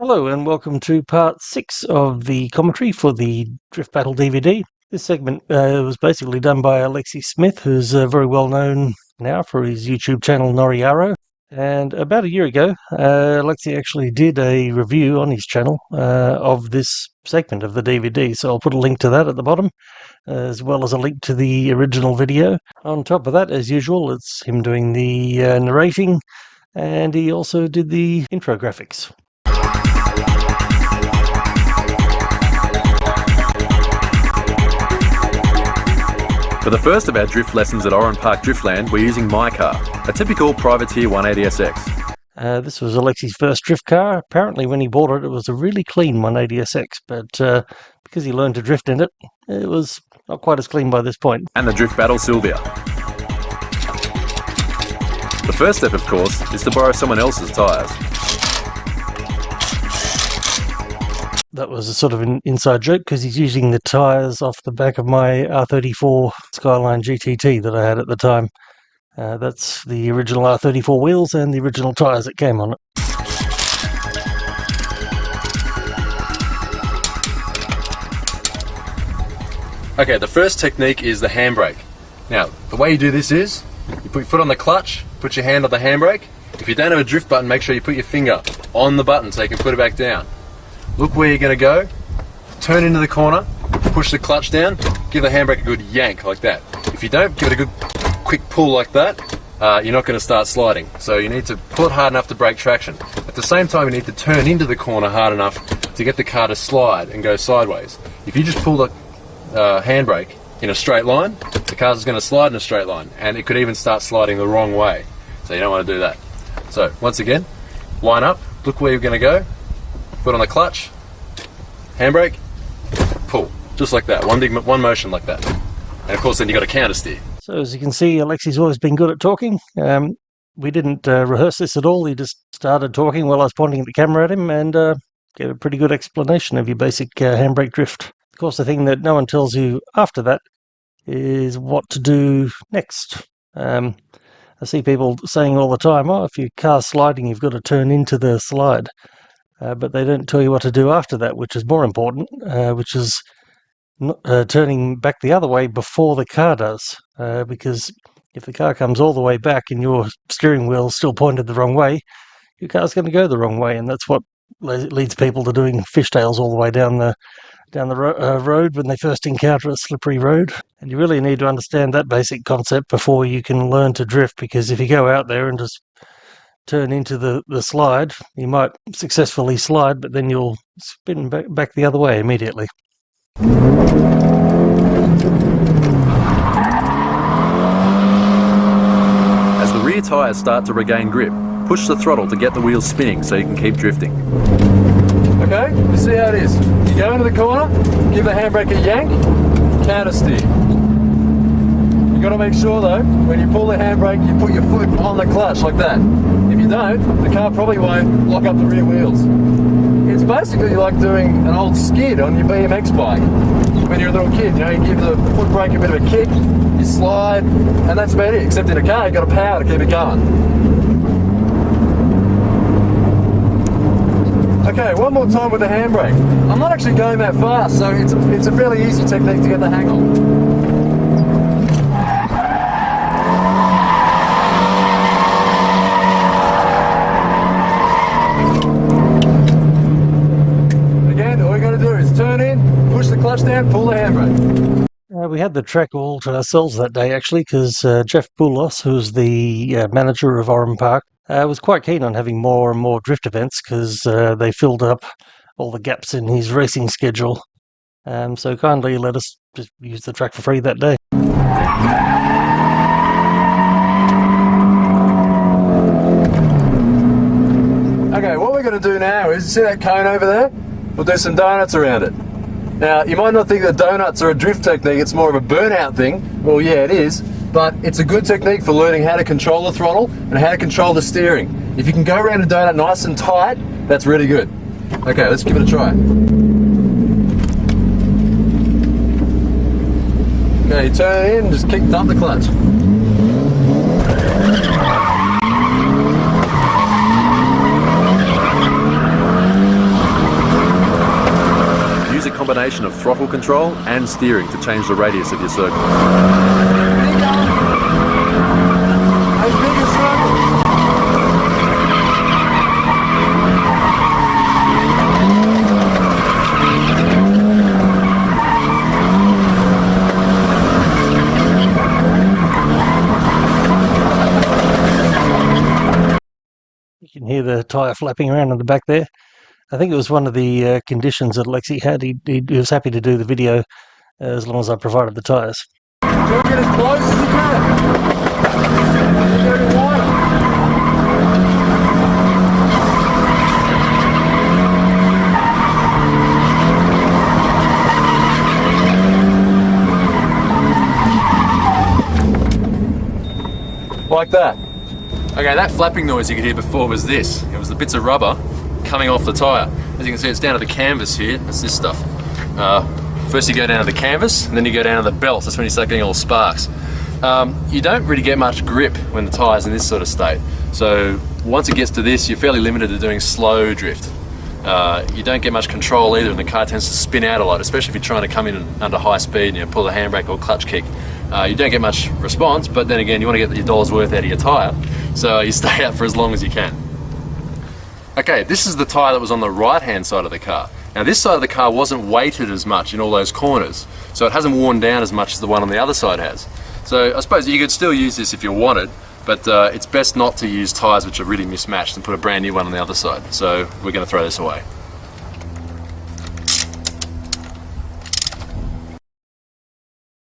Hello and welcome to part 6 of the commentary for the Drift Battle DVD. This segment was basically done by Alexi Smith, who's very well known now for his YouTube channel Noriyaro. And about a year ago, Alexi actually did a review on his channel of this segment of the DVD, so I'll put a link to that at the bottom, as well as a link to the original video. On top of that, as usual, it's him doing the narrating, and he also did the intro graphics. For the first of our drift lessons at Oran Park Driftland, we're using my car, a typical Privateer 180SX. This was Alexi's first drift car. Apparently when he bought it, it was a really clean 180SX, but because he learned to drift in it, it was not quite as clean by this point. And the Drift Battle Sylvia. The first step, of course, is to borrow someone else's tyres. That was a sort of an inside joke because he's using the tyres off the back of my R34 Skyline GTT that I had at the time. That's the original R34 wheels and the original tyres that came on it. Okay, the first technique is the handbrake. Now, the way you do this is, you put your foot on the clutch, put your hand on the handbrake. If you don't have a drift button, make sure you put your finger on the button so you can put it back down. Look where you're going to go, turn into the corner, push the clutch down, give the handbrake a good yank like that. If you don't, give it a good quick pull like that, you're not going to start sliding. So you need to pull it hard enough to break traction. At the same time, you need to turn into the corner hard enough to get the car to slide and go sideways. If you just pull the handbrake in a straight line, the car's is going to slide in a straight line, and it could even start sliding the wrong way. So you don't want to do that. So once again, line up, look where you're going to go, foot on the clutch, handbrake, pull, just like that, one motion like that. And of course then you've got to counter steer. So as you can see, Alexi's always been good at talking. We didn't rehearse this at all. He just started talking while I was pointing the camera at him and gave a pretty good explanation of your basic handbrake drift. Of course, the thing that no one tells you after that is what to do next. I see people saying all the time, oh, if your car's sliding, you've got to turn into the slide. But they don't tell you what to do after that, which is more important, which is turning back the other way before the car does. Because if the car comes all the way back and your steering wheel's still pointed the wrong way, your car's going to go the wrong way, and that's what leads people to doing fishtails all the way down the road when they first encounter a slippery road. And you really need to understand that basic concept before you can learn to drift, because if you go out there and just turn into the slide, you might successfully slide, but then you'll spin back the other way immediately. As the rear tyres start to regain grip, push the throttle to get the wheels spinning so you can keep drifting. Okay, you see how it is. You go into the corner, give the handbrake a yank, counter steer. You've got to make sure though, when you pull the handbrake, you put your foot on the clutch like that. If you don't, the car probably won't lock up the rear wheels. It's basically like doing an old skid on your BMX bike. When you're a little kid, you know, you give the foot brake a bit of a kick, you slide, and that's about it. Except in a car, you've got a power to keep it going. Okay, one more time with the handbrake. I'm not actually going that fast, so it's a fairly easy technique to get the hang of. Clutch down, pull the handbrake. We had the track all to ourselves that day, actually, because Jeff Boulos, who's the manager of Oran Park, was quite keen on having more and more drift events because they filled up all the gaps in his racing schedule. So kindly let us just use the track for free that day. Okay, what we're going to do now is, see that cone over there? We'll do some donuts around it. Now, you might not think that donuts are a drift technique, it's more of a burnout thing. Well, yeah, it is, but it's a good technique for learning how to control the throttle and how to control the steering. If you can go around a donut nice and tight, that's really good. Okay, let's give it a try. Okay, you turn it in, just dump the clutch. combination of throttle control and steering to change the radius of your circle. You can hear the tyre flapping around in the back there. I think it was one of the conditions that Alexi had. He was happy to do the video as long as I provided the tyres. Try and get as close as you can. Go to water. Like that. Okay, that flapping noise you could hear before was this. It was the bits of rubber coming off the tyre. As you can see, it's down to the canvas here. That's this stuff. First you go down to the canvas, and then you go down to the belts. That's when you start getting all the sparks. You don't really get much grip when the tyre's in this sort of state. So once it gets to this, you're fairly limited to doing slow drift. You don't get much control either, and the car tends to spin out a lot, especially if you're trying to come in under high speed and pull the handbrake or clutch kick. You don't get much response, but then again, you want to get your dollar's worth out of your tyre, so you stay out for as long as you can. Okay, this is the tyre that was on the right-hand side of the car. Now this side of the car wasn't weighted as much in all those corners, so it hasn't worn down as much as the one on the other side has. So I suppose you could still use this if you wanted, but it's best not to use tyres which are really mismatched and put a brand new one on the other side. So we're going to throw this away.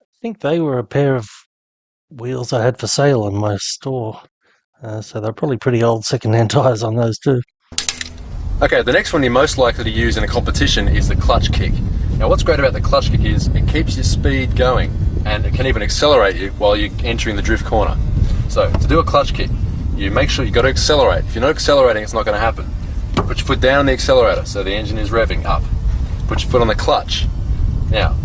I think they were a pair of wheels I had for sale in my store. So they're probably pretty old second-hand tyres on those too. Okay, the next one you're most likely to use in a competition is the clutch kick. Now what's great about the clutch kick is it keeps your speed going, and it can even accelerate you while you're entering the drift corner. So to do a clutch kick, you make sure you've got to accelerate. If you're not accelerating, it's not going to happen. Put your foot down on the accelerator so the engine is revving up. Put your foot on the clutch. Now,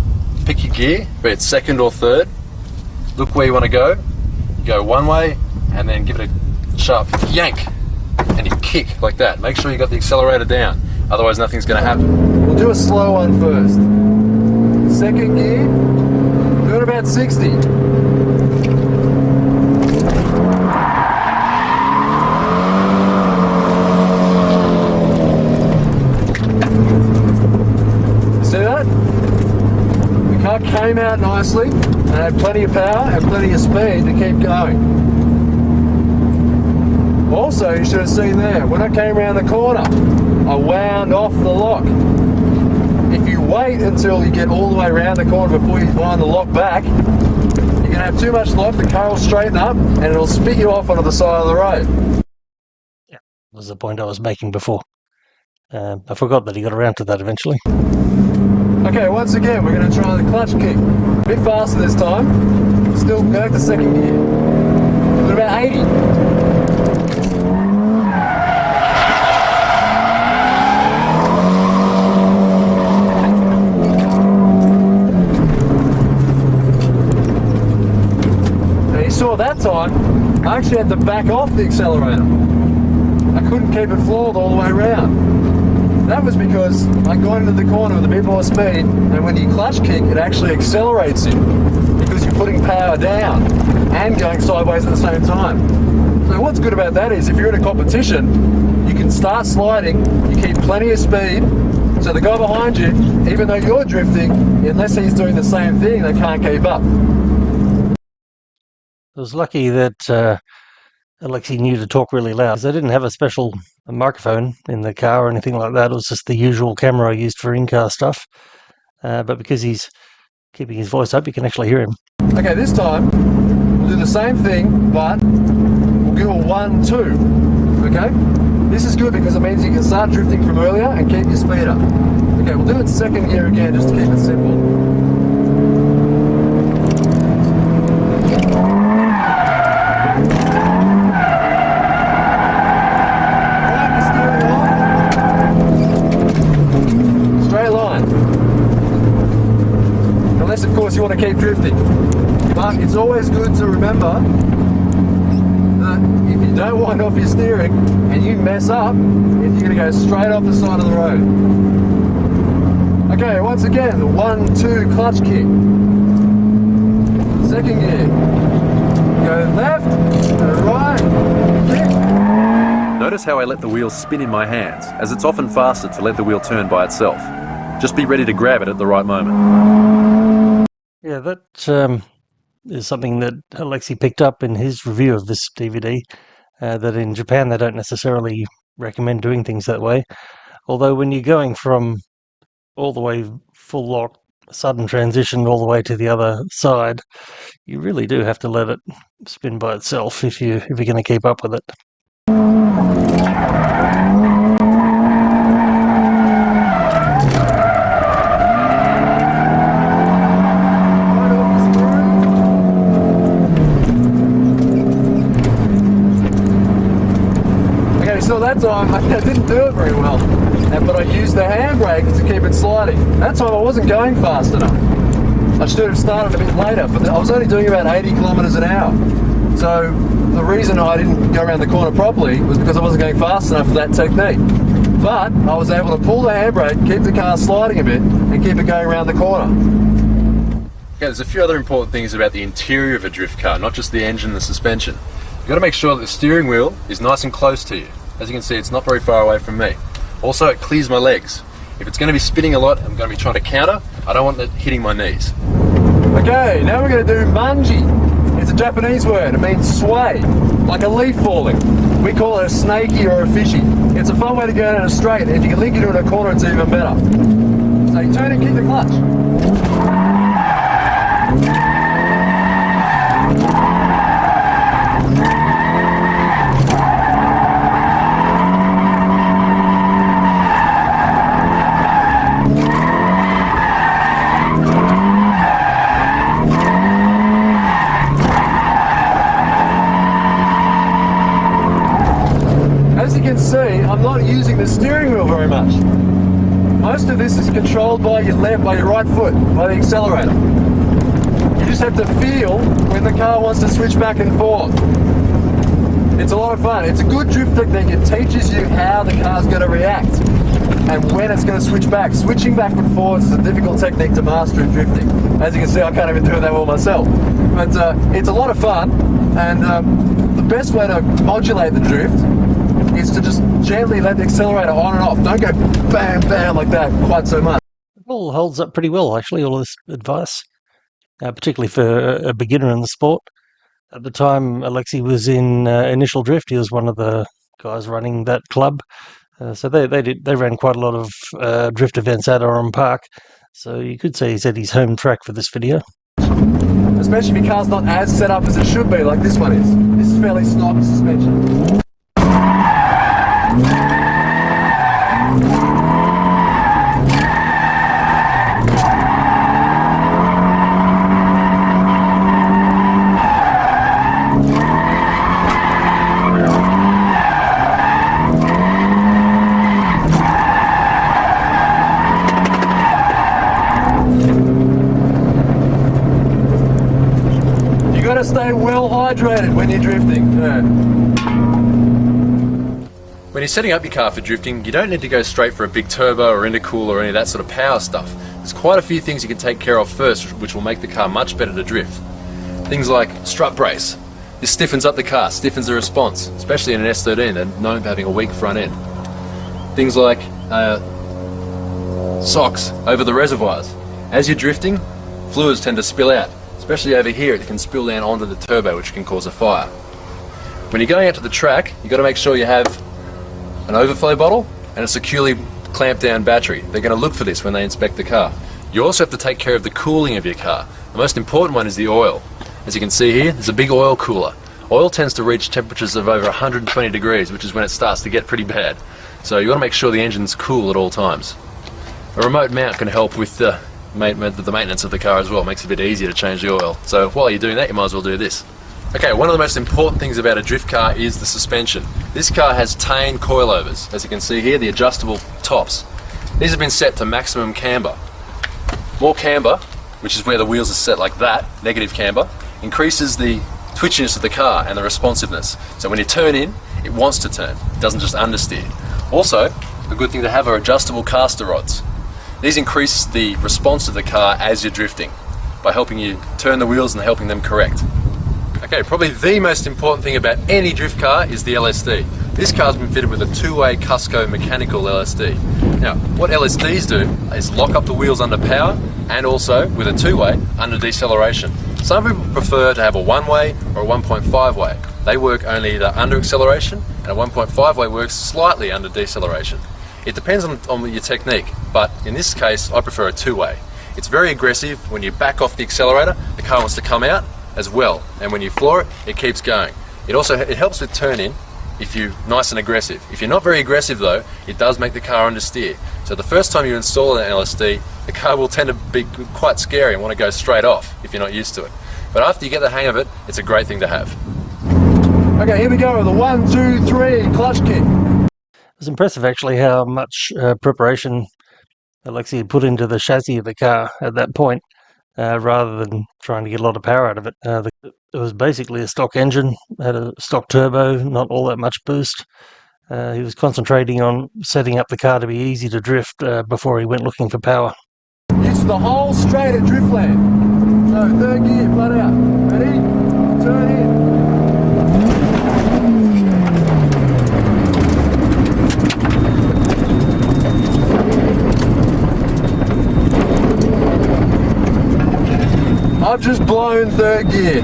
pick your gear, be it second or third. Look where you want to go. You go one way, and then give it a sharp yank. And you kick like that. Make sure you got the accelerator down, otherwise nothing's going to happen. We'll do a slow one first. Second gear, do it about 60. See that? The car came out nicely and had plenty of power and plenty of speed to keep going. Also, you should have seen there, when I came around the corner, I wound off the lock. If you wait until you get all the way around the corner before you wind the lock back, you're going to have too much lock, the car will straighten up, and it'll spit you off onto the side of the road. Yeah, that was the point I was making before. I forgot that he got around to that eventually. Okay, once again, we're going to try the clutch kick. A bit faster this time. Still go to second gear. Do it about 80. Saw that time, I actually had to back off the accelerator. I couldn't keep it floored all the way around. That was because I got into the corner with a bit more speed, and when you clutch kick, it actually accelerates you because you're putting power down and going sideways at the same time. So what's good about that is if you're in a competition, you can start sliding, you keep plenty of speed, so the guy behind you, even though you're drifting, unless he's doing the same thing, they can't keep up. I was lucky that Alexi knew to talk really loud, because I didn't have a special microphone in the car or anything like that. It was just the usual camera I used for in-car stuff. But because he's keeping his voice up, you can actually hear him. Okay, this time, we'll do the same thing, but we'll do a 1-2, okay? This is good because it means you can start drifting from earlier and keep your speed up. Okay, we'll do it second gear again, just to keep it simple. Unless, of course, you want to keep drifting. But it's always good to remember that if you don't wind off your steering and you mess up, you're going to go straight off the side of the road. Okay, once again, the 1-2 clutch kick. Second gear. Go left, go right, kick. Notice how I let the wheel spin in my hands, as it's often faster to let the wheel turn by itself. Just be ready to grab it at the right moment. Yeah, that is something that Alexi picked up in his review of this DVD, that in Japan they don't necessarily recommend doing things that way. Although when you're going from all the way full lock, sudden transition all the way to the other side, you really do have to let it spin by itself if you're going to keep up with it. So that time I didn't do it very well, but I used the handbrake to keep it sliding. That time I wasn't going fast enough. I should have started a bit later, but I was only doing about 80 kilometers an hour. So the reason I didn't go around the corner properly was because I wasn't going fast enough for that technique. But I was able to pull the handbrake, keep the car sliding a bit, and keep it going around the corner. Okay, there's a few other important things about the interior of a drift car, not just the engine and the suspension. You've got to make sure that the steering wheel is nice and close to you. As you can see, it's not very far away from me. Also, it clears my legs. If it's going to be spinning a lot, I'm going to be trying to counter. I don't want it hitting my knees. Okay, now we're going to do Manji. It's a Japanese word. It means sway, like a leaf falling. We call it a snaky or a fishy. It's a fun way to go down a straight. If you can link it in a corner, it's even better. So you turn and kick the clutch. As you can see, I'm not using the steering wheel very much. Most of this is controlled by your right foot, by the accelerator. You just have to feel when the car wants to switch back and forth. It's a lot of fun. It's a good drift technique. It teaches you how the car's going to react and when it's going to switch back. Switching back and forwards is a difficult technique to master in drifting. As you can see, I can't even do it that well myself. But it's a lot of fun, and the best way to modulate the drift is to just gently let the accelerator on and off. Don't go bam, bam like that quite so much. It all holds up pretty well, actually, all of this advice, particularly for a beginner in the sport. At the time Alexi was in Initial Drift, he was one of the guys running that club. So they ran quite a lot of drift events at Oran Park. So you could say he's at his home track for this video. Especially if your car's not as set up as it should be, like this one is. This is fairly snob suspension. You got to stay well hydrated when you're drifting. Yeah. When you're setting up your car for drifting, you don't need to go straight for a big turbo or intercooler or any of that sort of power stuff. There's quite a few things you can take care of first, which will make the car much better to drift. Things like strut brace. This stiffens up the car, stiffens the response, especially in an S13, they're known for having a weak front end. Things like socks over the reservoirs. As you're drifting, fluids tend to spill out. Especially over here, it can spill down onto the turbo, which can cause a fire. When you're going out to the track, you've got to make sure you have an overflow bottle and a securely clamped down battery. They're going to look for this when they inspect the car. You also have to take care of the cooling of your car. The most important one is the oil. As you can see here, there's a big oil cooler. Oil tends to reach temperatures of over 120 degrees, which is when it starts to get pretty bad. So you want to make sure the engine's cool at all times. A remote mount can help with the maintenance of the car as well. It makes it a bit easier to change the oil. So while you're doing that, you might as well do this. Okay, one of the most important things about a drift car is the suspension. This car has Tane coilovers. As you can see here, the adjustable tops. These have been set to maximum camber. More camber, which is where the wheels are set like that, negative camber, increases the twitchiness of the car and the responsiveness. So when you turn in, it wants to turn. It doesn't just understeer. Also, a good thing to have are adjustable caster rods. These increase the response of the car as you're drifting by helping you turn the wheels and helping them correct. Okay, probably the most important thing about any drift car is the LSD. This car's been fitted with a two-way Cusco mechanical LSD. Now, what LSDs do is lock up the wheels under power and also, with a two-way, under deceleration. Some people prefer to have a one-way or a 1.5-way. They work only either under acceleration, and a 1.5-way works slightly under deceleration. It depends on your technique, but in this case, I prefer a two-way. It's very aggressive. When you back off the accelerator, the car wants to come out as well, and when you floor it, it keeps going. It helps with turn-in if you're nice and aggressive. If you're not very aggressive though, it does make the car understeer. So the first time you install an LSD, the car will tend to be quite scary and want to go straight off if you're not used to it. But after you get the hang of it, it's a great thing to have. Okay, here we go, the 1, 2, 3 clutch kick. It was impressive actually how much preparation Alexi had put into the chassis of the car at that point, rather than trying to get a lot of power out of it. It was basically a stock engine, had a stock turbo, not all that much boost. He was concentrating on setting up the car to be easy to drift before he went looking for power. It's the whole straight at driftland. So third gear, flat out. Ready? Turn in. I've just blown third gear.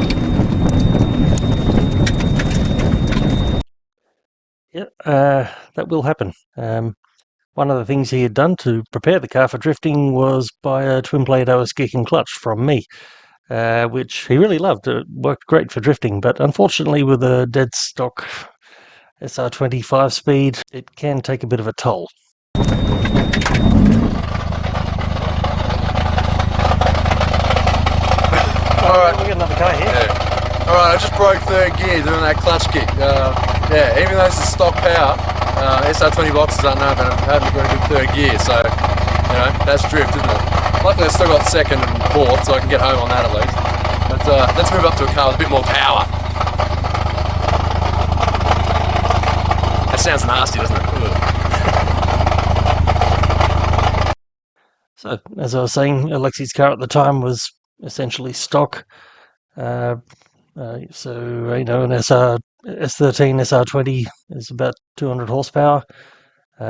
Yeah, that will happen. One of the things he had done to prepare the car for drifting was buy a twin-blade OS geeking clutch from me, which he really loved. It worked great for drifting, but unfortunately with a dead stock SR20 5-speed, it can take a bit of a toll. Alright, we got another car here. Yeah. Alright, I just broke third gear doing that clutch kick. Yeah, even though this is stock power, SR20 boxes aren't known for having got a good third gear, so, you know, that's drift, isn't it? Luckily I've still got second and fourth, so I can get home on that at least. But let's move up to a car with a bit more power. That sounds nasty, doesn't it? So, as I was saying, Alexi's car at the time was essentially stock. So, you know, an S13 SR20 is about 200 horsepower.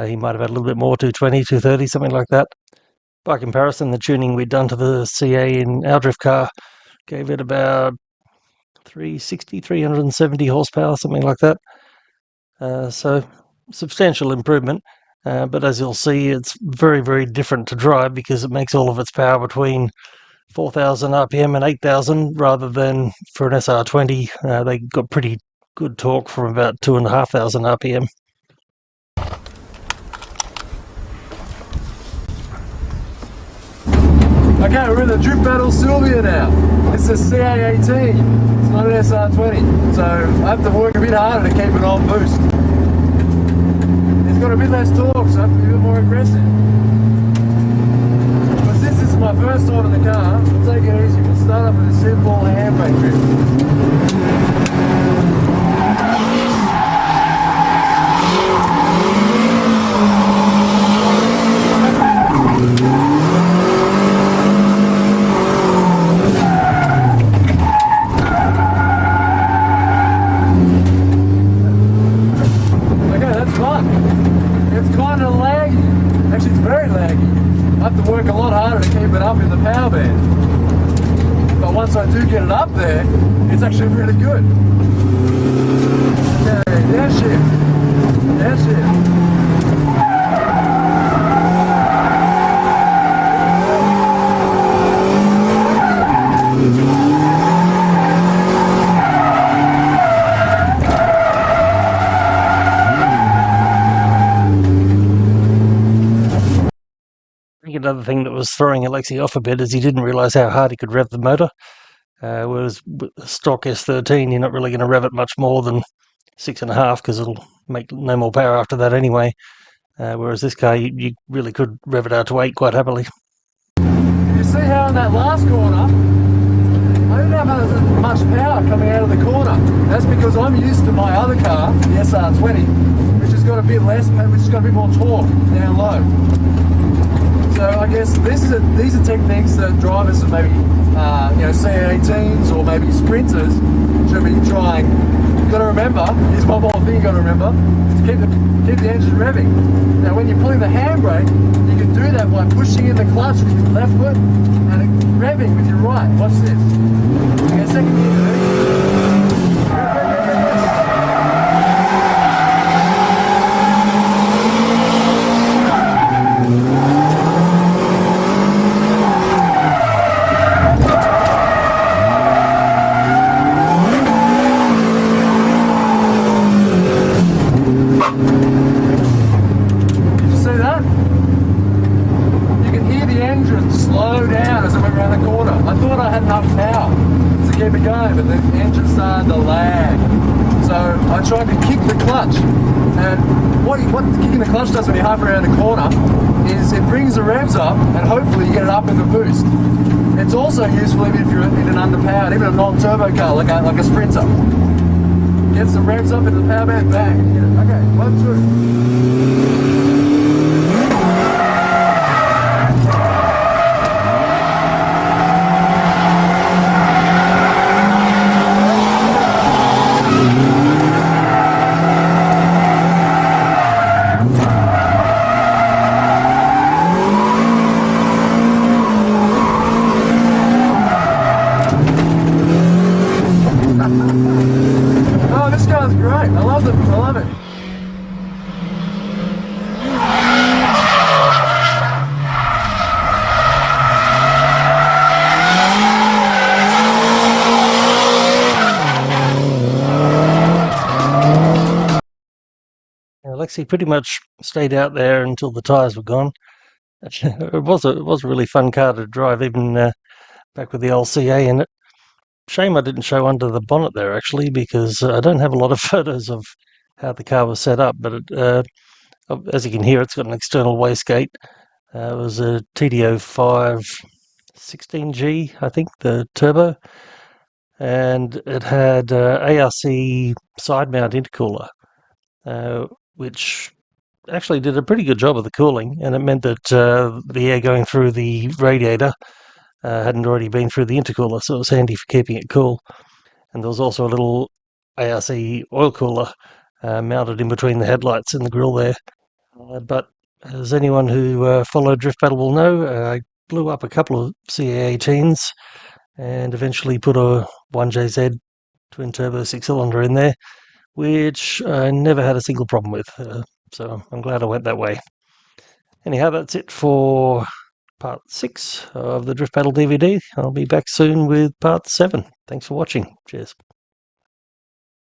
He might have had a little bit more, 220, 230, something like that. By comparison, the tuning we'd done to the CA in our drift car gave it about 360, 370 horsepower, something like that. So, substantial improvement. But as you'll see, it's very, very different to drive because it makes all of its power between 4,000 RPM and 8,000 rather than for an SR20. They got pretty good torque from about 2,500 RPM. Okay, we're in the Drift Battle Sylvia now. It's a CA18, it's not an SR20, so I have to work a bit harder to keep it on boost. It's got a bit less torque, so I have to be a bit more aggressive. But since this is my first time in the car, we'll take it easy. We'll start off with a simple handbrake drift. Up in the power band, but once I do get it up there, it's actually really good. Okay, downshift, downshift. Another thing that was throwing Alexi off a bit is he didn't realise how hard he could rev the motor. Whereas with the stock S13, you're not really going to rev it much more than 6.5 because it'll make no more power after that anyway. Whereas this car, you really could rev it out to 8 quite happily. You see how in that last corner, I didn't have as much power coming out of the corner. That's because I'm used to my other car, the SR20, which has got a bit less, which has got a bit more torque down low. So I guess these are techniques that drivers of maybe C18s or maybe sprinters should be trying. You've got to remember, here's one more thing you've got to remember, is to keep the engine revving. Now when you're pulling the handbrake, you can do that by pushing in the clutch with your left foot and revving with your right. Watch this. Okay, second gear, keep it going, but the engine started to lag. So I tried to kick the clutch, and what kicking the clutch does when you're half around the corner is it brings the revs up, and hopefully you get it up with a boost. It's also useful even if you're in an underpowered, even a non-turbo car like a Sprinter. Gets the revs up into the power band, bang, get it. Okay, 1, 2. Oh, this car's great. I love it. I love it. Alexi pretty much stayed out there until the tyres were gone. It was a really fun car to drive, even back with the old CA in it. Shame I didn't show under the bonnet there, actually, because I don't have a lot of photos of how the car was set up, but as you can hear, it's got an external wastegate. It was a TDO5 16G, I think, the turbo, and it had ARC side mount intercooler, which actually did a pretty good job of the cooling, and it meant that the air going through the radiator hadn't already been through the intercooler, so it was handy for keeping it cool. And there was also a little ARC oil cooler mounted in between the headlights and the grille there. But as anyone who followed Drift Battle will know, I blew up a couple of CA18s and eventually put a 1JZ twin turbo 6-cylinder in there, which I never had a single problem with. So I'm glad I went that way. Anyhow, that's it for part 6 of the Drift Battle DVD. I'll be back soon with part 7. Thanks for watching. Cheers.